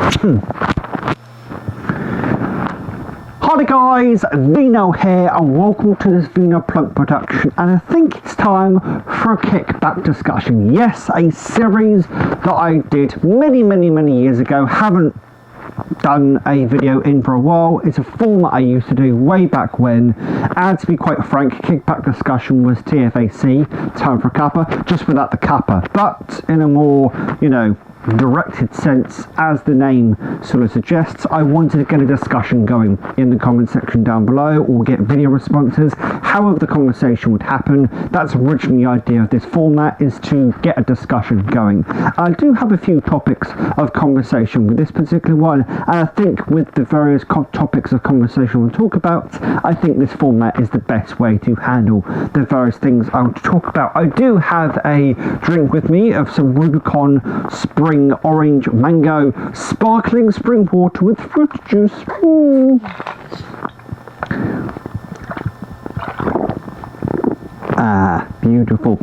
Hi guys, Vino here and welcome to this Vino Plunk production, and I think it's time for a Kickback Discussion. Yes, a series that I did many years ago, haven't done a video in for a while. It's a format I used to do way back when, and to be quite frank, Kickback Discussion was TFAC, time for a cuppa, just without the cuppa, but in a more, directed sense, as the name sort of suggests. I wanted to get a discussion going in the comment section down below, or get video responses, however the conversation would happen. That's originally the idea of this format, is to get a discussion going. I do have a few topics of conversation with this particular one, and I think with the various topics of conversation we'll talk about, I think this format is the best way to handle the various things I want to talk about. I do have a drink with me of some Rubicon Spring Orange Mango Sparkling Spring Water with fruit juice. Ah, beautiful.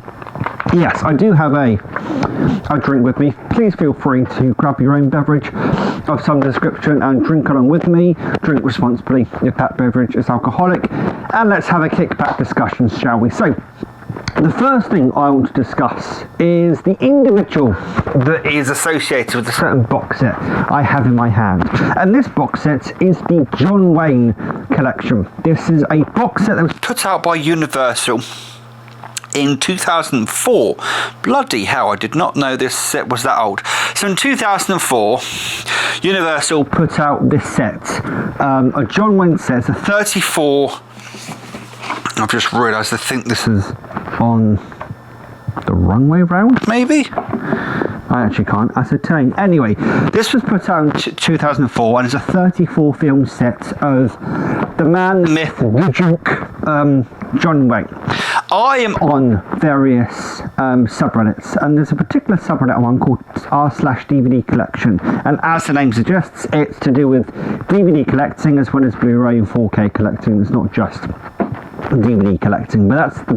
Yes, I do have a drink with me. Please feel free to grab your own beverage of some description and drink along with me. Drink responsibly if that beverage is alcoholic. And let's have a kickback discussion, shall we? So, the first thing I want to discuss is the individual that is associated with a certain box set I have in my hand. And this box set is the John Wayne collection. This is a box set that was put out by Universal in 2004. Bloody hell, I did not know this set was that old. So in 2004, Universal put out this set, a John Wayne set, a 34... I've just realised I think this is on the runway round, maybe? I actually can't ascertain. Anyway, this was put out in 2004 and it's a 34 film set of the man, the myth, the Duke, John Wayne. I am on various subreddits, and there's a particular subreddit one called r/DVD collection, and as the name suggests, it's to do with DVD collecting as well as Blu-ray and 4K collecting. It's not just DVD collecting, but that's the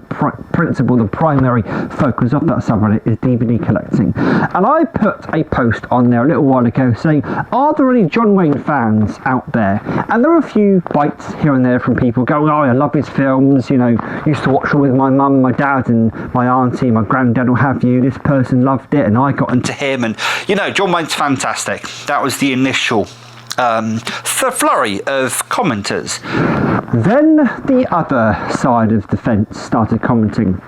principle, the primary focus of that subreddit is DVD collecting. And I put a post on there a little while ago saying, are there any John Wayne fans out there? And there are a few bites here and there from people going, oh, I love his films, used to watch them with my mum, my dad and my auntie, my granddad, what have you. This person loved it and I got into him, and John Wayne's fantastic. That was the initial flurry of commenters. Then the other side of the fence started commenting,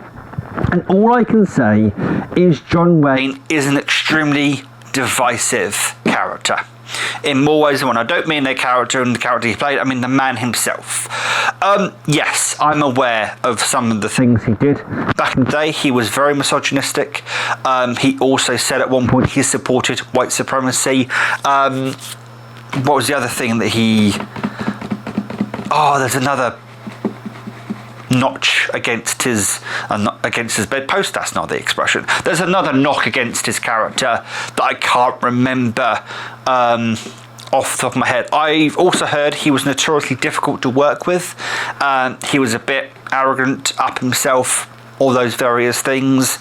and all I can say is John Wayne is an extremely divisive character in more ways than one. I don't mean the character and the character he played, I mean the man himself. Yes, I'm aware of some of the things he did back in the day. He was very misogynistic. He also said at one point he supported white supremacy. What was the other thing that he... Oh, there's another notch against his bedpost. That's not the expression. There's another knock against his character that I can't remember off the top of my head. I've also heard he was notoriously difficult to work with. He was a bit arrogant, up himself, all those various things.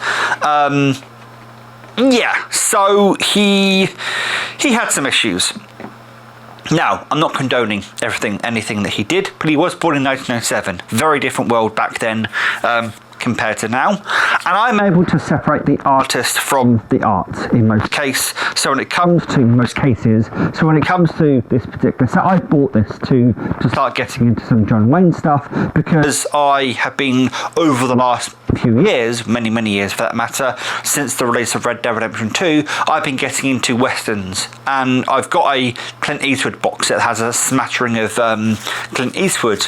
Yeah, so he had some issues. Now, I'm not condoning anything that he did, but he was born in 1907. Very different world back then compared to now. And I'm able to separate the artist from the art in most cases. So when it comes to this particular set, I bought this to start getting into some John Wayne stuff, because I have been, over the last few years, many years for that matter, since the release of Red Dead Redemption 2, I've been getting into westerns, and I've got a Clint Eastwood box that has a smattering of Clint Eastwood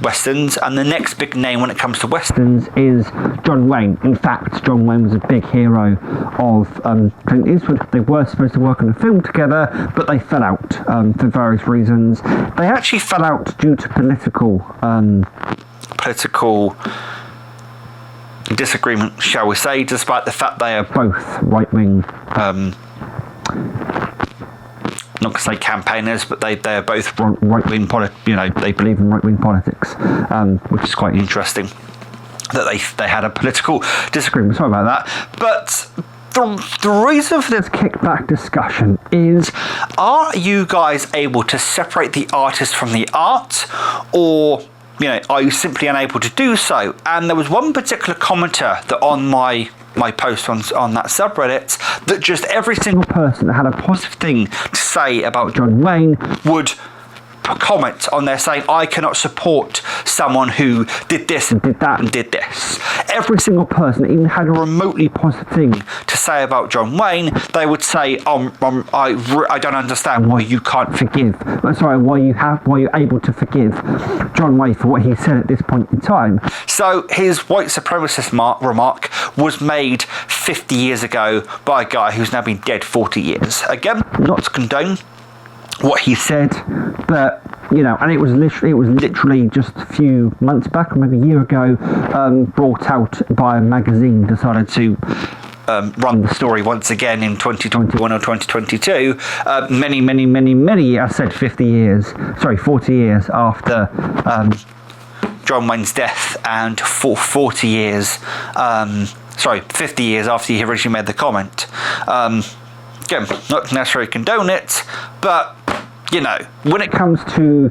westerns, and the next big name when it comes to westerns is John Wayne. In fact, John Wayne was a big hero of Clint Eastwood. They were supposed to work on a film together, but they fell out for various reasons. They actually fell out due to political disagreement, shall we say, despite the fact they are both right-wing, not to say campaigners, but they are both right-wing, they believe in right-wing politics, which is quite interesting that they had a political disagreement. Sorry about that. But the reason for this kickback discussion is, are you guys able to separate the artist from the art, or are you simply unable to do so? And there was one particular commenter that on my post on that subreddit, that just every single person that had a positive thing to say about John Wayne would comment on there saying, I cannot support someone who did this and did that and did this. Every single person that even had a remotely positive thing to say about John Wayne, they would say, I don't understand why you can't forgive. Why you're able to forgive John Wayne for what he said at this point in time. So his white supremacist remark was made 50 years ago by a guy who's now been dead 40 years. Again, not to condone what he said, but and it was literally just a few months back, or maybe a year ago, brought out by a magazine, decided to run the story once again in 2021 or 2022, many, I said 40 years after John Wayne's death, and for 50 years after he originally made the comment. Again, not necessarily condone it, but when it comes to,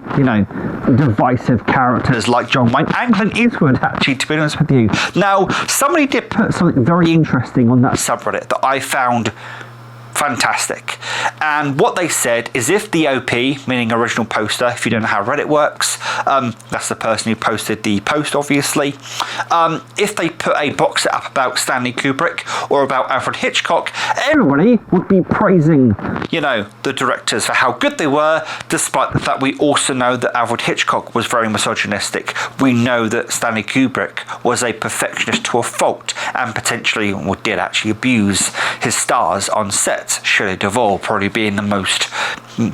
divisive characters like John Wayne and Clint Eastwood, actually, to be honest with you. Now, somebody did put something very interesting on that subreddit that I found fantastic. And what they said is, if the OP, meaning original poster, if you don't know how Reddit works, that's the person who posted the post, obviously. If they put a box set up about Stanley Kubrick or about Alfred Hitchcock, everybody would be praising, the directors for how good they were, despite the fact we also know that Alfred Hitchcock was very misogynistic. We know that Stanley Kubrick was a perfectionist to a fault, and potentially, or did actually, abuse his stars on set. Shelley Duvall probably being the most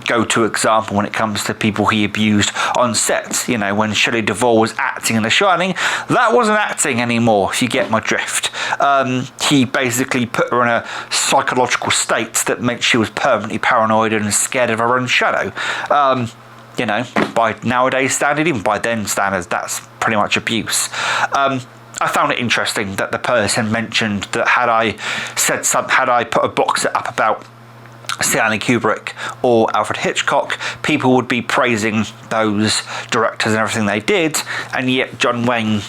go-to example when it comes to people he abused on set. When Shelley Duvall was acting in The Shining, that wasn't acting anymore, if you get my drift. He basically put her in a psychological state that meant she was permanently paranoid and scared of her own shadow. By nowadays standards, even by then standards, that's pretty much abuse. I found it interesting that the person mentioned that had I put a box set up about Stanley Kubrick or Alfred Hitchcock, people would be praising those directors and everything they did, and yet John Wayne,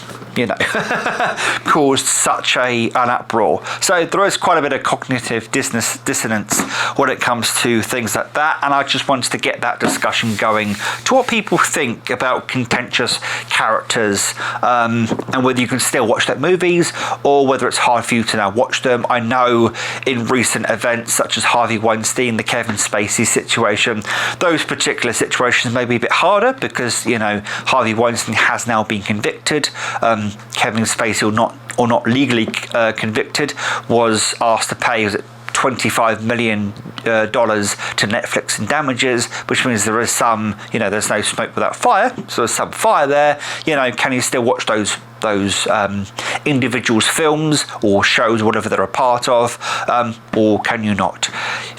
caused such an uproar. So there is quite a bit of cognitive dissonance when it comes to things like that, and I just wanted to get that discussion going to what people think about contentious characters, and whether you can still watch their movies or whether it's hard for you to now watch them. I know in recent events such as Harvey Weinstein, the Kevin Spacey situation, those particular situations may be a bit harder because Harvey Weinstein has now been convicted. Kevin Spacey, or not legally convicted, was asked to pay $25 million to Netflix in damages, which means there is some, there's no smoke without fire, so there's some fire there. Can you still watch those individuals' films or shows, whatever they're a part of, or can you not?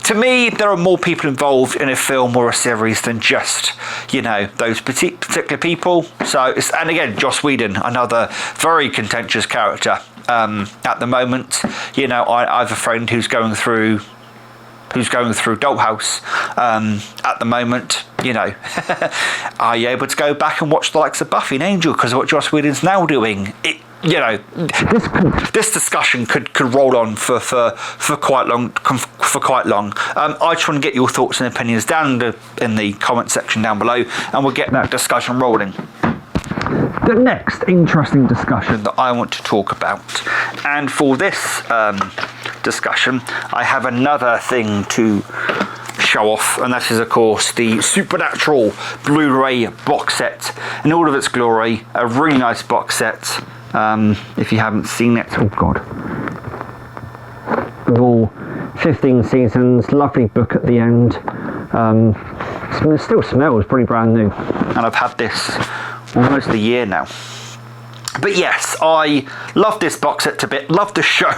To me, there are more people involved in a film or a series than just, those particular people. So, and again, Joss Whedon, another very contentious character at the moment. I have a friend who's going through Dollhouse at the moment. Are you able to go back and watch the likes of Buffy and Angel because of what Joss Whedon's now doing? This discussion could roll on for quite long. I just want to get your thoughts and opinions down in the comment section down below, and we'll get that discussion rolling. The next interesting discussion that I want to talk about, and for this discussion, I have another thing to show off, and that is, of course, the Supernatural Blu-ray box set in all of its glory. A really nice box set. If you haven't seen it, oh god, with all 15 seasons, lovely book at the end. It still smells pretty brand new, and I've had this almost a year now. But yes, I love this box set to bits. Love the show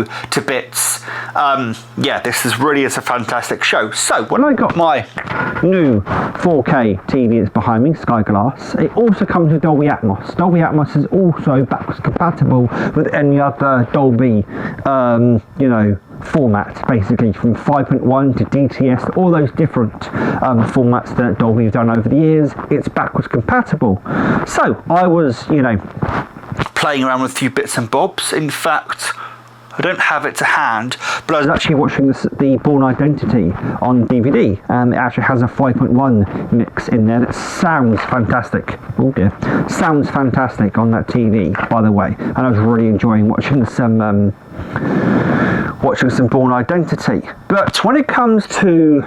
to bits. Yeah, this is a fantastic show. So when I got my new 4K TV that's behind me, Sky Glass, it also comes with Dolby Atmos. Dolby Atmos is also backwards compatible with any other Dolby, formats, basically from 5.1 to DTS, all those different formats that Dolby have done over the years. It's backwards compatible. So I was, playing around with a few bits and bobs. In fact, I don't have it to hand, but I was actually watching the Bourne Identity on DVD, and it actually has a 5.1 mix in there that sounds fantastic. Oh dear, sounds fantastic on that TV, by the way. And I was really enjoying watching some Bourne Identity. But when it comes to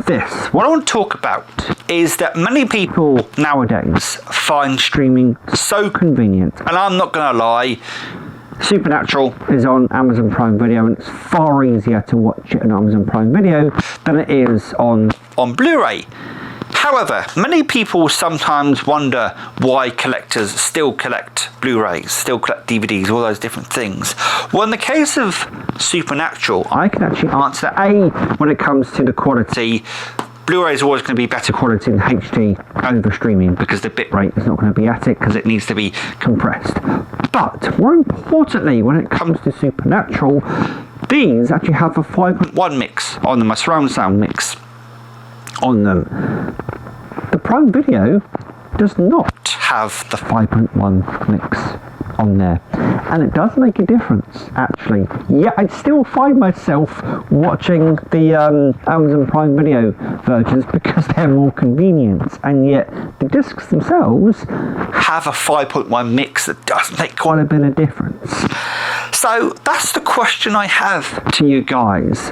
this, what I want to talk about is that many people nowadays find streaming so convenient, and I'm not going to lie, Supernatural is on Amazon Prime Video, and it's far easier to watch it on Amazon Prime Video than it is on Blu-ray. However, many people sometimes wonder why collectors still collect Blu-rays, still collect DVDs, all those different things. Well, in the case of Supernatural, I can actually answer that. When it comes to the quality, Blu-ray is always going to be better quality than HD over streaming, because the bitrate is not going to be at it, because it needs to be compressed. But more importantly, when it comes to Supernatural, these actually have a 5.1 mix on them, a surround sound mix on them. The Prime Video does not have the 5.1 mix on there, and it does make a difference, actually. Yeah, I still find myself watching the Amazon Prime Video versions because they're more convenient, and yet the discs themselves have a 5.1 mix that does make quite a bit of difference. So that's the question I have to you guys.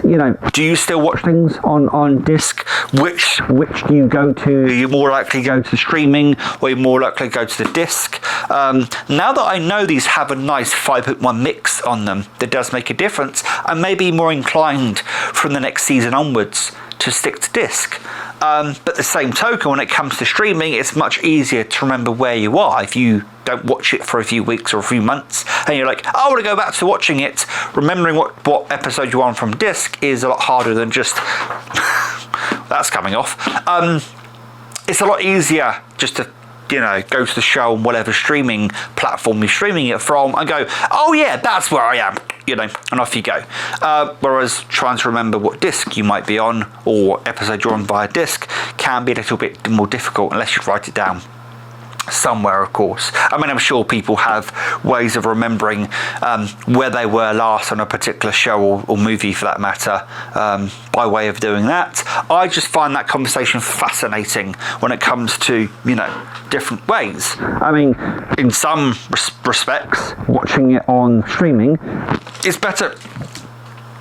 Do you still watch things on disc? Which do you go to? Are you more likely to go to streaming, or are you more likely to go to the disc? Now that I know these have a nice 5.1 mix on them, that does make a difference. I may be more inclined from the next season onwards to stick to disc. But the same token, when it comes to streaming, it's much easier to remember where you are if you don't watch it for a few weeks or a few months, and you're like, I want to go back to watching it. Remembering what episode you're on from disc is a lot harder than just that's coming off. It's a lot easier just to go to the show on whatever streaming platform you're streaming it from and go, oh yeah, that's where I am, and off you go. Whereas trying to remember what disc you might be on or episode you're on via disc can be a little bit more difficult unless you write it down somewhere, of course. I mean, I'm sure people have ways of remembering where they were last on a particular show or movie, for that matter, by way of doing that. I just find that conversation fascinating when it comes to, different ways. I mean, in some respects, watching it on streaming is better.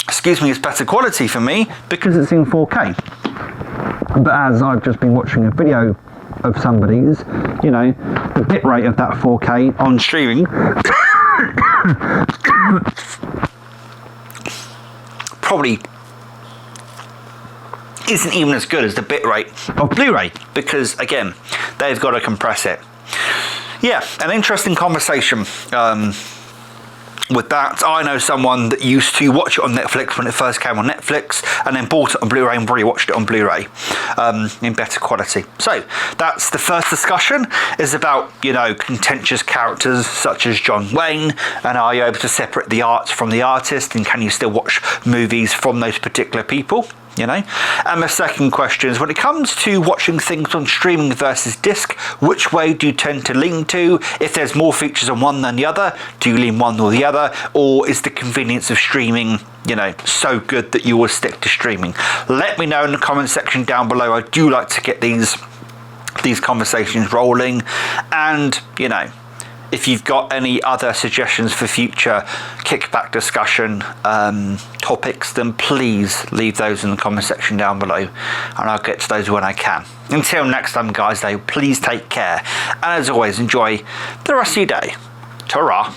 It's better quality for me because it's in 4K. But as I've just been watching a video of somebody's, the bitrate of that 4K on streaming probably isn't even as good as the bitrate of Blu-ray, because again, they've got to compress it. Yeah, an interesting conversation. With that, I know someone that used to watch it on Netflix when it first came on Netflix, and then bought it on Blu-ray and rewatched it on Blu-ray in better quality. So that's the first discussion, is about contentious characters such as John Wayne, and are you able to separate the art from the artist, and can you still watch movies from those particular people? And the second question is, when it comes to watching things on streaming versus disc, which way do you tend to lean to? If there's more features on one than the other, do you lean one or the other? Or is the convenience of streaming, so good that you will stick to streaming? Let me know in the comment section down below. I do like to get these conversations rolling, and if you've got any other suggestions for future Kickback Discussion topics, then please leave those in the comment section down below, and I'll get to those when I can. Until next time, guys, please take care, and as always, enjoy the rest of your day. Ta-ra.